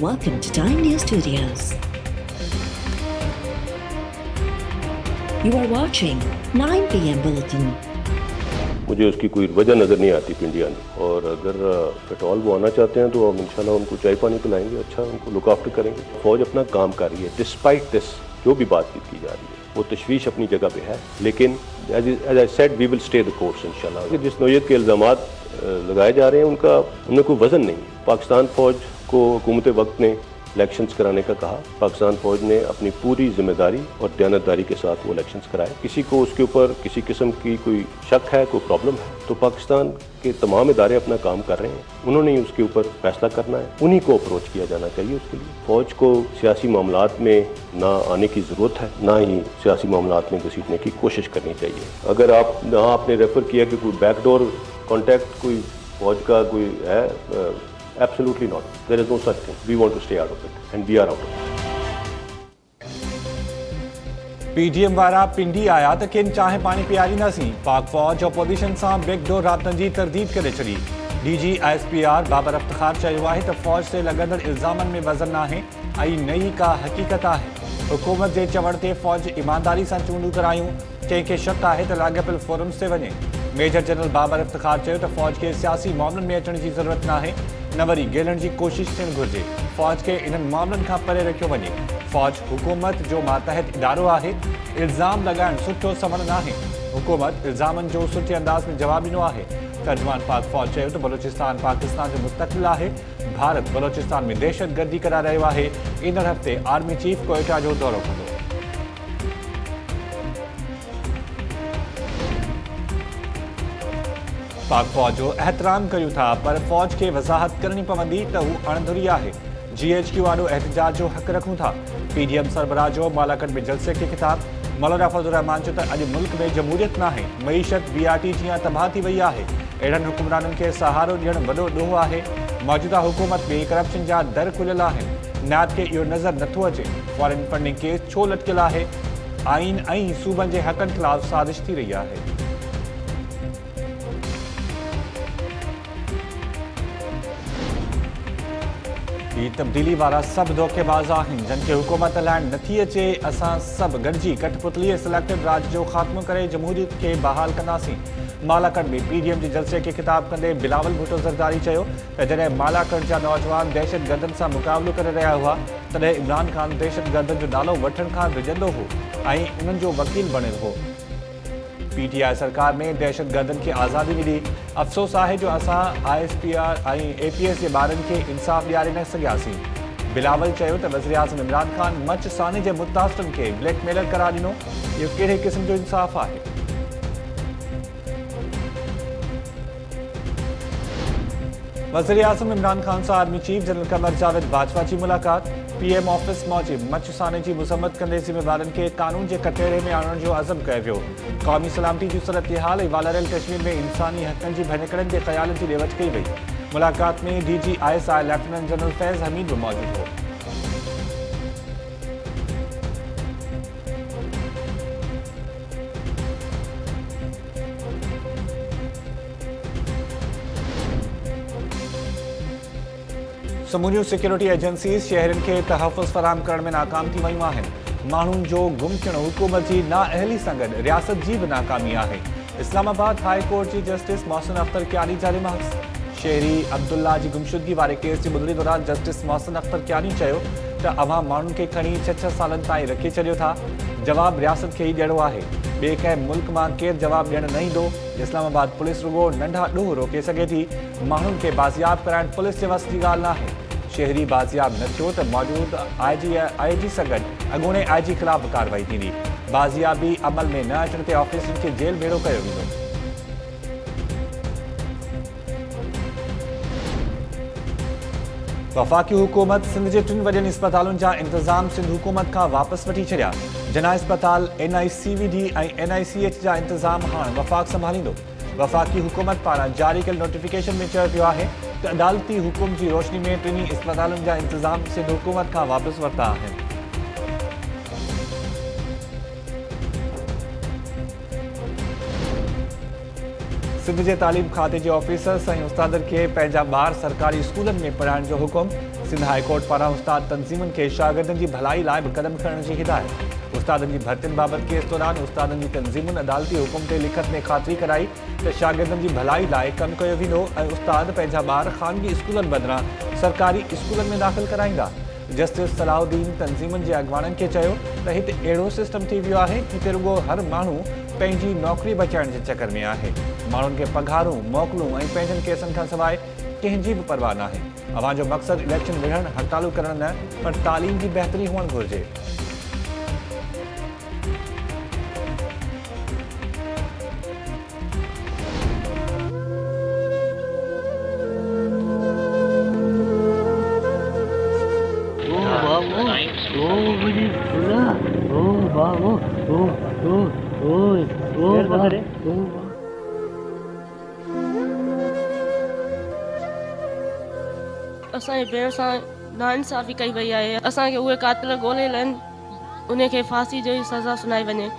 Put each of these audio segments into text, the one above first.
Welcome to Time News Studios. You are watching 9 PM Bulletin. मुझे उसकी कोई वजह नज़र नहीं आती पिंडिया में, और अगर पेट्रोल वो आना चाहते हैं तो हम इंशाल्लाह उनको चाय पानी पिलाएंगे, अच्छा उनको लुक आफ्टर करेंगे। फौज अपना काम कर रही है, डिस्पाइट दिस जो भी बातचीत की जा रही है वो तशवीश अपनी जगह पे है, लेकिन as I said we will stay the course इंशाल्लाह। जिस नौयत के इल्ज़ामात लगाए जा रहे हैं उनमें कोई वजन नहीं है। पाकिस्तान फौज को हुकूमत वक्त ने इलेक्शंस कराने का कहा, पाकिस्तान फौज ने अपनी पूरी जिम्मेदारी और दयानतदारी के साथ वो इलेक्शंस कराए। किसी को उसके ऊपर किसी किस्म की कोई शक है, कोई प्रॉब्लम है, तो पाकिस्तान के तमाम इदारे अपना काम कर रहे हैं, उन्होंने ही उसके ऊपर फैसला करना है, उन्हीं को अप्रोच किया जाना चाहिए उसके लिए। फौज को सियासी मामलात में ना आने की ज़रूरत है, ना ही सियासी मामलात में घसीटने की कोशिश करनी चाहिए। अगर आपने रेफर किया कि कोई बैकडोर कॉन्टैक्ट कोई फौज का कोई है, absolutely not. There is no such thing. We want to stay out of it, and we are out of it. PDM वारा पिंडी आया तो किन चाहे पानी पियारी न सी। पाक फौज अपोजिशन से बैकडोर राबतन की तरदीद करे छड़ी। डीजी ISPR बाबर अफ्तार चयो है तो फौज से लगंदड़ इल्जामन में वजन ना है, आई नई का हकीकत है। हुकूमत के चवण ते फौज ईमानदारी से चूंडू करायूं, कंहिंखे शक है तो लाॻापियल फोरम से वञे। मेजर जनरल बाबर अफ्तार चयो तो फौज के सियासी मामलन में अचण की जरूरत ना है, न वरी गेलण की कोशिश थियण घुर्जे। फौज के इन मामलन का परे रखियो वञे। फौज हुकूमत जो मातहत इदारो है, इल्ज़ाम लगाइण सुठो समन ना है। हुकूमत इल्ज़ामन जो सुठे अंदाज में जवाब ॾिनो है। तर्जमान पाक फौज चयो तो बलोचिस्तान पाकिस्तान जो मुस्तक़बिल है। भारत बलोचिस्तान में दहशतगर्दी करार रहियो है। ईंदड़ हफ़्ते आर्मी चीफ कोयटा जो दौरो कंदो। पाक फौज जो एहतराम कयूं था, पर फौज के वजाहत करनी पवंदी तो हू अणधुरी है। GHQ वालो एहतजाज जो हक़ रखूं था। PDM सरबराह जो मालाकट में जलसे के खिताब। मौलाना फजलुर रहमान चयो तो अॼु मुल्क में जमहूरियत ना है, मईशत BRT जीअं तबाह थी वई है। अहिड़नि हुक्मराननि खे सहारो ॾियणु वॾो ॾोह आहे। मौजूदा हुकूमत में करप्शन जा दर खुलियल आहिनि। नायब खे इहो नज़र नथो अचे फॉरेन फंडिंग केस छो लटकियल आहे। आइन ऐं सूबनि जे हक़नि ख़िलाफ़ साज़िश थी रही है। तब्दीली वारा सब धोखेबाज आहिनि, जिनके हुकूमत हलाइण नथी अचे। असां सभु गॾिजी कठपुतली सिलेक्टेड राज जो ख़ात्मो करे जमहूरियत के बहाल कंदासीं। मालाकट में PDM के जलसे के खिताब कंदे बिलावल भुट्टो ज़रदारी चयो त जॾहिं मालाकट जा नौजवान दहशतगर्दनि सां मुक़ाबिलो करे रहिया हुआ, तॾहिं इमरान खान दहशतगर्दनि जो नालो वठण खां विझंदो हो ऐं उन्हनि जो वकील बणियल हो। PTI सरकार में दहशतगर्दनि खे आज़ादी मिली। अफ़सोस है जो असां ISPR ऐं APS के ॿारनि खे इंसाफ़ ॾियारे न सघियासीं। बिलावल चयो त वज़ीर आज़म इमरान खान मच साने जे मुतासिरनि खे ब्लैकमेलर करार ॾिनो। इहो कहिड़े क़िस्म जो इंसाफ़ आहे? वज़ीर आज़म इमरान खान सां army chief general Qamar Javed Bajwa की मुलाकात। PM ऑफिस मौजिब मच साने की मुज़म्मत कंदे ज़िम्मेवारनि खे कानून के कटहरे में आणण जो अज़म कयो वियो। क़ौमी सलामती जी सूरत हाल ऐं वालरियल कश्मीर में इंसानी हक़नि जी भञकड़नि के ख़यालनि की ॾेवट कई वई। मुलाकात में DG ISI लेफ्टिनेंट जनरल फैज़ हमीद भी मौजूद हो। समूरियूं सिक्योरिटी एजेंसीज़ शहरनि के तहफ़्फ़ुज़ फराहम करण में नाकाम थी वयूं आहिनि। माण्हुनि जो गुम थियणु हुकूमत की नाअहली सां गॾु रियासत की भी नाकामी है। इस्लामाबाद हाई कोर्ट की जस्टिस मोहसिन अख्तर कियानी जारी महस। शहरी अब्दुल्ला की गुमशुदगी वाले केस की ॿुधणी दौरान जस्टिस मोहसिन अख्तर कियानी चयो त अवां माण्हुनि खे खणी 6 सालनि ताईं रखी छॾियो था। जवाब रियासत खे ई ॾियणो आहे। ॿिए कंहिं मुल्क मां केरु जवाब ॾियणु न ईंदो। इस्लामाबाद पुलिस रुगो नंढा ॾोह रोके सघे थी, माण्हुनि खे बाज़ियाब कराइण पुलिस जे वस जी ॻाल्हि न आहे। शहरी बाज़ियाब न थियो तो मौजूद IG सां गॾु अॻूणे IG ख़िलाफ़ कार्रवाई थींदी। बाज़ियाबी अमल में न अचण ते ऑफिसरनि खे जेल भेड़ो कयो वेंदो। वफ़ाक़ी हुकूमत सिंध के 3 वॾनि अस्पतालुनि जा इंतज़ाम सिंध हुकूमत का वापस वठी छॾिया। जना अस्पताल NICVD ऐं NICH जा इंतज़ाम हाणे वफ़ाक़ संभालींदो। वफ़ाक़ी हुकूमत पारां जारी कयल नोटिफिकेशन में चयो वियो आहे त अदालती हुकुम की रोशनी में 3 अस्पतालुनि जा इंतज़ाम सिंध हुकूमत का वापस वरिता आहिनि। सिंध जे तालीम खाते जे ऑफिसर्स ऐं उस्तादनि खे पंहिंजा ॿार सरकारी स्कूलनि में पढ़ाइण जो हुकुम। सिंध हाई कोर्ट पारां उस्ताद तंज़ीमुनि खे शागिर्दनि जी भलाई लाइ बि क़दम खणण जी हिदायत। उस्तादनि जी भर्तियुनि बाबति केस दौरान उस्तादनि जी तंज़ीमुनि अदालती हुकुम ते लिखत में ख़ातिरी कराई त शागिर्दनि जी भलाई लाइ कमु कयो वेंदो ऐं उस्ताद पंहिंजा ॿार ख़ानगी स्कूलनि बदिरां सरकारी स्कूलनि में दाख़िल कराईंदा। जस्टिस सलाउद्दीन तंज़ीमुनि जे अॻवाननि खे चयो त हिते अहिड़ो सिस्टम थी वियो आहे जिते रुॻो हर माण्हू पंहिंजी नौकरी बचाइण जे चकर में आहे। माण्हुनि खे पघारूं मोकलूं ऐं पंहिंजनि केसनि खां सवाइ कंहिंजी बि परवाह नाहे। अवां जो मक़सदु इलेक्शन विढ़ण हड़तालूं करण न पर तालीम जी बहितरी हुअणु घुरिजे। असांजे भेण सां नाइंसाफ़ी कई वई आहे। असांखे उहे कातिल ॻोल्हियल आहिनि, उन खे फांसी जी सज़ा सुनाई वञे।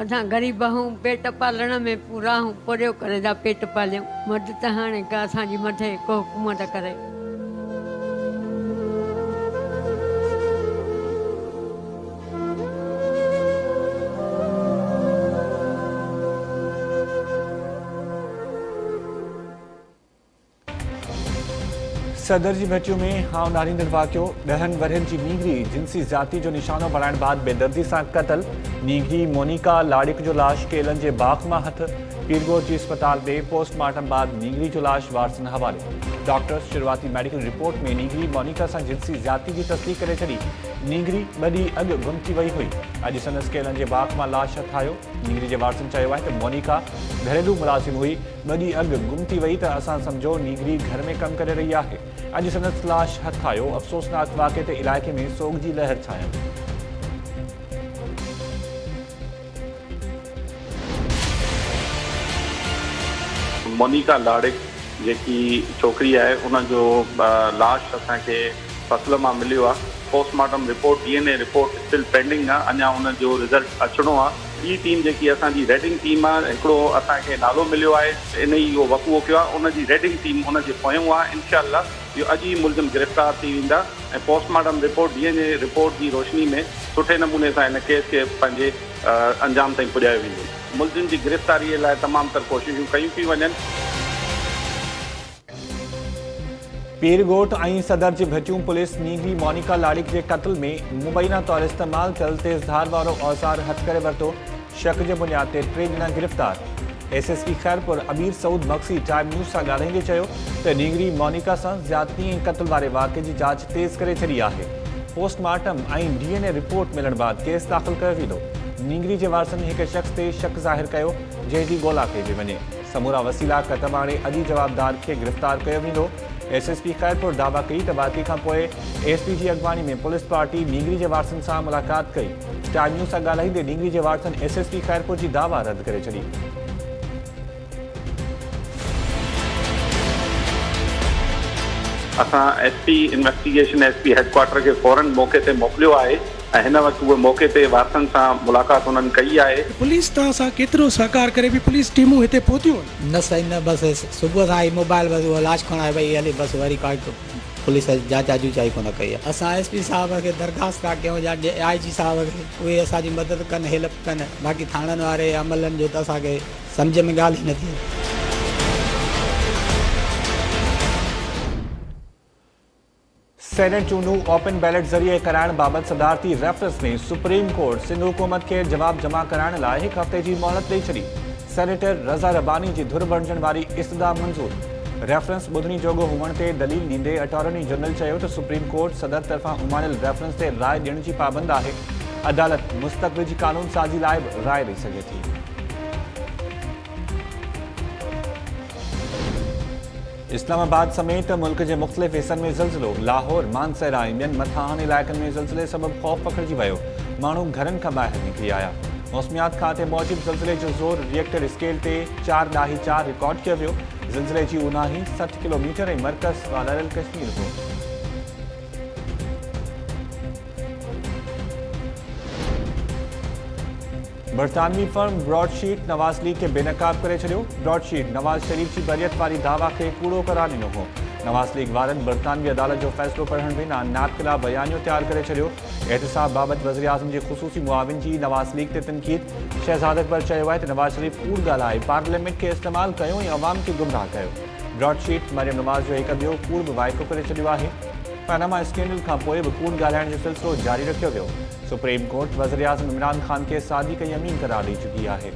असां ग़रीब आहियूं, पेट पालण में पूरा आहियूं, पोरियो करे था पेट पालियूं। मदद हाणे का असांजी मथे को हुकूमत करे। सदर जी भटियूं में हाउ नारींदड़ वाक़ियो। 10 वरनि जी नीगरी जिंसी ज़ाती जो निशानो बणाइण बाद बेदर्दी सां क़तल। नीगरी मोनिका लाड़िक जो लाश केलन जे बाग मां हथ। पीरगोट जी अस्पताल में पोस्टमार्टम बाद नीगरी जो लाश वारसनि हवाले। डॉक्टर्स शुरुआती मेडिकल रिपोर्ट में नीगरी मोनिका सां जिंसी ज़ाती जी तस्दीक करे छॾी। नीगरी ॿ ॾींहं अॻु गुम थी वई हुई। अॼु संदसि केलन जे बाग मां लाश हथ आयो। नीगरी जे वारसनि चयो आहे त मोनिका घरेलू मुलाज़िम हुई। 2 ॾींहं अॻु गुम थी वई त असां सम्झो नीगरी घर में कमु करे रही आहे। अॼु संदसि लाश हथ आयो। अफ़सोसनाक वाक़े ते इलाइक़े में सोग जी लहर छायलु। मोनिका लाड़िक जेकी छोकिरी आहे उन जो लाश असांखे फसल मां मिलियो आहे। Postmortem report DNA report still pending आहे, अञा उन जो रिज़ल्ट अचिणो आहे। ॿी टीम जेकी असांजी रेडिंग टीम आहे, हिकिड़ो असांखे नालो मिलियो आहे, इन ई इहो वक़ुओ कयो आहे। उन जी रेडिंग टीम उन जे पोयूं आहे। इंशाअल्लाह इहो अॼु ई मुलज़िम गिरफ़्तार थी वेंदा ऐं पोस्टमार्टम रिपोर्ट DNA रिपोर्ट जी रोशनी में सुठे नमूने सां हिन केस खे पंहिंजे अंजाम ताईं पुॼायो वेंदो। मुलज़िम जी गिरफ़्तारीअ लाइ तमामु तर कोशिशूं कयूं पियूं वञनि। पीरगोट ऐं सदर जी भटियूं पुलिस नीगरी मोनिका लाड़िक जे क़त्ल में मुबैना तौर इस्तेमाल थियल तेज़धार वारो औज़ार हथ करे वरितो। शक जे बुनियाद ते 3 ॼणा गिरफ़्तार। SSP खैरपुर अमीर सऊद मक्सी टाइम न्यूज़ सां ॻाल्हाईंदे चयो त नीगरी मोनिका सां ज़्यादती ऐं क़त्ल वारे वाक़े जी जांच तेज़ करे छॾी आहे। पोस्टमार्टम ऐं DNA रिपोर्ट मिलण बाद केस दाख़िल कयो वेंदो। नीगरी जे वारसनि हिक शख़्स ते शक ज़ाहिर कयो जंहिंजी ॻोल्हा कई पई वञे। समूरा वसीला क़तम आणे अॼु जवाबदार खे गिरफ़्तार कयो वेंदो। SSP खैरपुर दावा कई त वाक़े खां पोइ ASP जी अॻवानी में पुलिस पार्टी नीगरी जे वारसनि सां मुलाक़ात कई। टाइम न्यूज़ सां ॻाल्हाईंदे नीगरी जे वारसनि SSP खैरपुर जी दावा रद्द करे छॾी। असां SP इन्वेस्टिगेशन SP हेडक्वार्टर खे फौरन मौक़े ते मोकिलियो आहे ऐं हिन वक़्तु उहे मौक़े ते वारसनि सां मुलाक़ात उन्हनि कई आहे। पुलिस तव्हां सां केतिरो सहकार करे बि पुलिस टीमूं हिते पहुतियूं न साईं न, बसि सुबुह सां आई मोबाइल बसि उहो लाश खणाए भई हले, बसि वरी काई पुलिस जांच चाई कोन कई आहे। असां SP साहिब खे दरख़्वास्त था कयूं या IG साहिब खे उहे असांजी मदद कनि, हेल्प कनि। बाक़ी थाणनि वारे अमलनि जो त असांखे सम्झ में ॻाल्हि ई नथी अचे। सेनेट चूंडूं ओपन बैलेट ज़रिए कराइण बाबति सदारती रेफरेंस में सुप्रीम कोर्ट सिंध हुकूमत खे जवाब जमा कराइण लाइ 1 हफ़्ते जी मोहलत ॾेई छॾी। सेनेटर रज़ा रबानी जी धुर बणजण वारी इस्तदा मंज़ूर। रेफरेंस ॿुधणी जोॻो हुअण ते दलील ॾींदे अटॉर्नी जनरल चयो त सुप्रीम कोर्ट सदर तरफ़ां उमाणियल रेफरेंस ते राय ॾियण जी पाबंद आहे। अदालत मुस्तक़बिल जी कानून साज़ी लाइ बि राय ॾेई सघे थी। इस्लामाबाद समेत मुल्क जे मुख़्तलिफ़ हिस्सनि में ज़िलज़िलो। लाहौर, मानसरा ऐं ॿियनि मथाहन इलाइक़नि में ज़िलज़िले सबबि ख़ौफ़ पखिड़िजी वियो। माण्हू घरनि खां ॿाहिरि निकिरी आया। मौसमियात खाते मूजिबि ज़िलज़िले जो ज़ोर रिएक्टर स्केल ते 4.4 रिकॉर्ड कयो वियो। ज़िलज़िले जी उनाही 60 किलोमीटर ऐं मर्कज़ वालरियल कश्मीर हो। बरतानवी फर्म ब्रॉडशीट नवाज लीग के बेनकाब करे छॾियो। ब्रॉडशीट नवाज शरीफ जी बरियत वारी दावा खे कूड़ो करार ॾिनो हो। नवाज लीग वारनि बरतानवी अदालत जो फ़ैसिलो पढ़ण बिना नाब खिलाफ़ बयानियो तैयार करे छॾियो। एहतिसाब बाबति वज़ीर आज़म जे ख़ुसूसी मुआविन जी नवाज लीग ते तनक़ीद। शहज़ाद अकबर चयो आहे त नवाज शरीफ कूड़ ॻाल्हाए पार्लियामेंट खे इस्तेमालु कयो ऐं अवाम खे गुमराह कयो। ब्रॉडशीट मरियम नवाज़ जो हिकु ॿियो कूड़ बि वाइको करे छॾियो आहे। पनामा स्कैंडल खां पोइ बि कूड़ ॻाल्हाइण जो सिलसिलो जारी रखियो वियो। सुप्रीम कोर्ट वज़ीर आज़म इमरान ख़ान खे सादिक़ यमीन करार ॾेई चुकी आहे।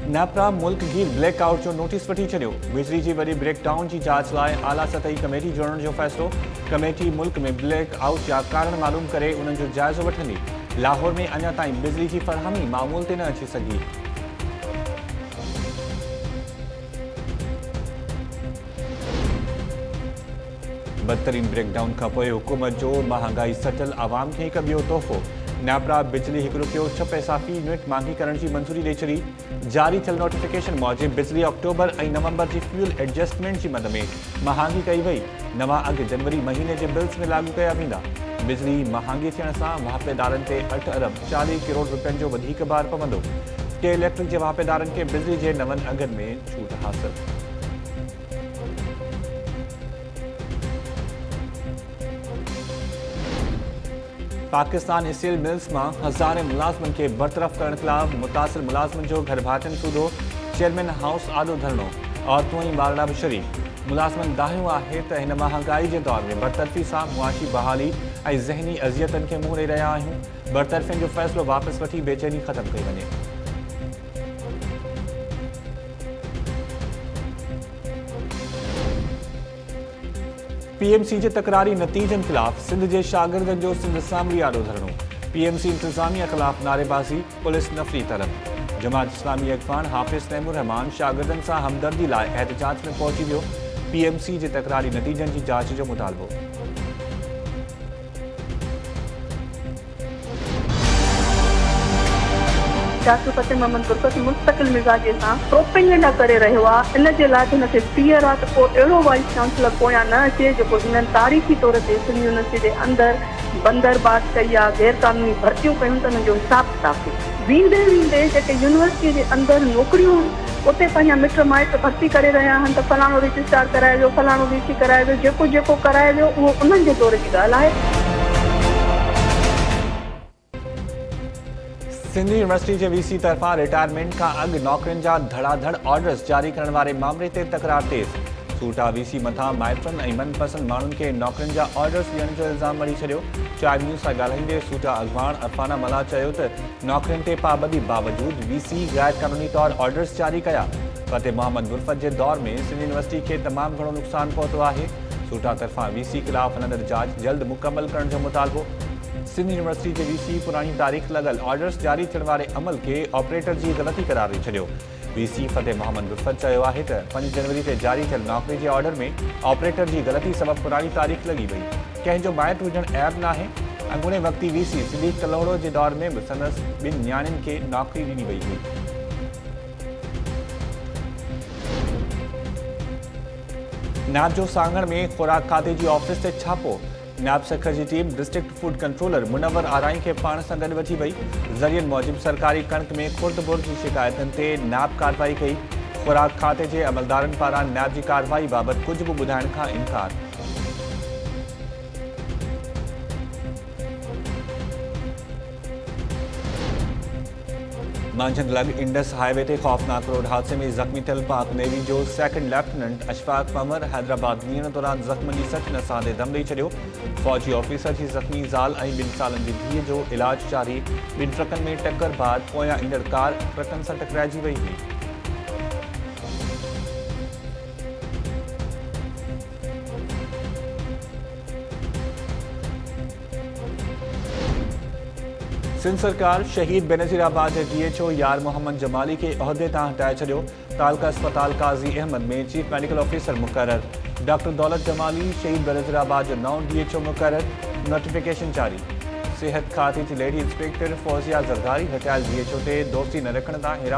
नेपरा मुल्क गीर ब्लैकआउट जो नोटिस वठी छॾियो। बिजली जी वरी ब्रेकडाउन जी जांच लाइ आला सतही कमेटी जोड़ण जो फ़ैसिलो। कमेटी मुल्क में ब्लैकआउट जा कारण मालूम करे उन्हनि जो जाइज़ो वठंदी। लाहौर में अञा ताईं बिजली जी फ़रहमी मामूल ते न अची सघी। बदतरीन ब्रेकडाउन खां पोइ हुकूमत जो महांगाई सटल आवाम खे हिकु ॿियो तोहफ़ो। नेपरा बिजली ₹1.6 पैसा फ़ी यूनिट महांगी करण जी मंज़ूरी ॾेई छॾी। जारी थियल नोटिफिकेशन मूजिबि बिजली अक्टूबर ऐं नवंबर जी फ्यूल एडजस्टमेंट जी मद में महांगी कई वई। नवां अघ जनवरी महीने जे बिल्स में लागू कया वेंदा। बिजली महांगी थियण सां वाहिपेदारनि ते 8 अरब 40 करोड़ रुपयनि जो वधीक भार पवंदो। के इलेक्ट्रिक जे वाहिपेदारनि खे बिजली जे नवनि अघनि में छूट हासिल। पाकिस्तान स्टील मिल्स में हज़ारे मुलाज़िमनि खे बरतरफ़ करण ख़िलाफ़ मुतासिर मुलाज़िमनि जो घर भातियुनि सूधो। चेयरमैन हाउस आॾो धरणो। औरतूं ऐं ॿारड़ा बि शरीक। मुलाज़िमनि दाहियो आहे त हिन महांगाई जे दौर में बरतरफ़ी सां मुआशी बहाली ऐं ज़हनी अज़ियतनि खे मुंहुं ॾेई रहिया आहियूं। बरतरफ़ियुनि जो फ़ैसिलो वापसि वठी बेचैनी ख़तमु कई वञे। पीएमसी जे तकरारी नतीजनि ख़िलाफ़ सिंध जे शागिर्दनि जो सिंध असांबली आॾो धरणो। पीएमसी इंतज़ामिया ख़िलाफ़ नारेबाज़ी, पुलिस नफ़री तलब। जमात इस्लामी अॻवान हाफ़िज़ तैमूर रहमान शागिर्दनि सां हमदर्दी लाइ एहतिजाज में पहुची वियो। पीएमसी जे तकरारी नतीजनि जी जांच जो मुतालबो। डॉक्टर फतेह मोहम्मद गुरबत मुस्तकिल मिज़ाजे सां प्रोपेगेंडा करे रहियो आहे। इन जे लाइ हुनखे फ़ियर आहे त को अहिड़ो वाइस चांसलर पोयां न अचे जेको हिननि तारीख़ी तौर ते सिंध यूनिवर्सिटी जे अंदरि बंदरबाज़ कई आहे, गैर कानूनी भर्तियूं कयूं त हुननि जो हिसाब किताब थिए। वेंदे वेंदे जेके यूनिवर्सिटी जे अंदरि नौकरियूं उते पंहिंजा मिट माइट भर्ती करे रहिया आहिनि त फलाणो रजिस्ट्रार कराए वियो, फलाणो वीसी कराए वियो, जेको जेको कराए वियो उहो उन्हनि जे दौर जी ॻाल्हि आहे। सिंध यूनिवर्सिटी के वीसी तरफा रिटायरमेंट का अग नौकरियों जा धड़ाधड़ ऑर्डर्स जारी करने वाले मामले ते तकरार तेज़। सूटा वीसी मथा माइटरनि ऐं मनपसंद माण्हुनि खे नौकरियुनि जा ऑर्डर्स ॾियण जो इल्ज़ाम मड़ी छॾियो। चाइल्ड न्यूज़ सां ॻाल्हाईंदे सूटा अॻवान अरफाना मला चयो त नौकरियुनि ते पाबंदी बावजूद वीसी गैर कानूनी तौर ऑर्डर्स जारी कया। फतेह मोहम्मद गुरफत के दौर में सिंध यूनिवर्सिटी के तमाम घणो नुक़सान पहुतो आहे। सूटा तरफा वीसी ख़िलाफ़ हलंदड़ जांच जल्द मुकम्मल करण जो मुतालबो। सिंध यूनिवर्सिटी के वीसी पुरानी तारीख़ लगल ऑर्डर्स जारी थियण वारे अमल के ऑपरेटर की गलती करार ॾेई छॾियो। वीसी फतेह मोहम्मद गुरफत चयो आहे त 5 जनवरी ते जारी थियल नौकरी के ऑर्डर में ऑपरेटर की गलती सबब पुरानी तारीख़ लगी वई। कंहिंजो माइट हुजण ऐब नाहे। अॻूणे वक़्ती वीसी सिद्दीक़ कलोड़ो के दौर में बि संदसि 2 न्याणियुनि खे नौकरी ॾिनी वई हुई। नाब जो सांगड़ में खुराक खाते की ऑफिस से छापो। नाब सखर की टीम डिस्ट्रिक्ट फूड कंट्रोलर मुनवर आराई के पाण सां गॾु वठी वई। ज़रियनि मूजिब सरकारी कणक में खुर्द बुर्द की शिकायतन ते नाब कार्रवाई कई। खुराक खाते के अमलदारन पारां नाब की कार्रवाई बाबत कुछ भी ॿुधाइण खां इनकार। मांझंद लग इंडस हाईवे ते खौफनाक रोड हादसे में जख्मी थियल पाक नेवी जो सेकंड लेफ्टिनेंट अशफाक पमर हैदराबाद वञण दौरान ज़ख़्म जी सच नसां ते दम ॾेई छॾियो। फौजी ऑफिसर जी ज़ख़्मी ज़ाल ऐं 2 सालनि जी धीअ जो इलाज जारी। 2 ट्रकनि में टक्कर बाद पोयां ईंदड़ कार ट्रकनि सां टकराइजी वई हुई। सिंध सरकार शहीद बेनज़ीराबाद के DHO यार मोहम्मद जमाली के अहदे तां हटाए छॾियो। तालका अस्पताल काज़ी अहमद में चीफ मेडिकल ऑफिसर मुक़रर। डॉक्टर दौलत जमाली शहीद बेनज़ीराबाद जो नओं DHO मुक़रर। नोटिफिकेशन जारी। सेहत खाते की लेडी इंस्पेक्टर फौजिया ज़रदारी हटायल DHO ते दोस्ती न रखण तां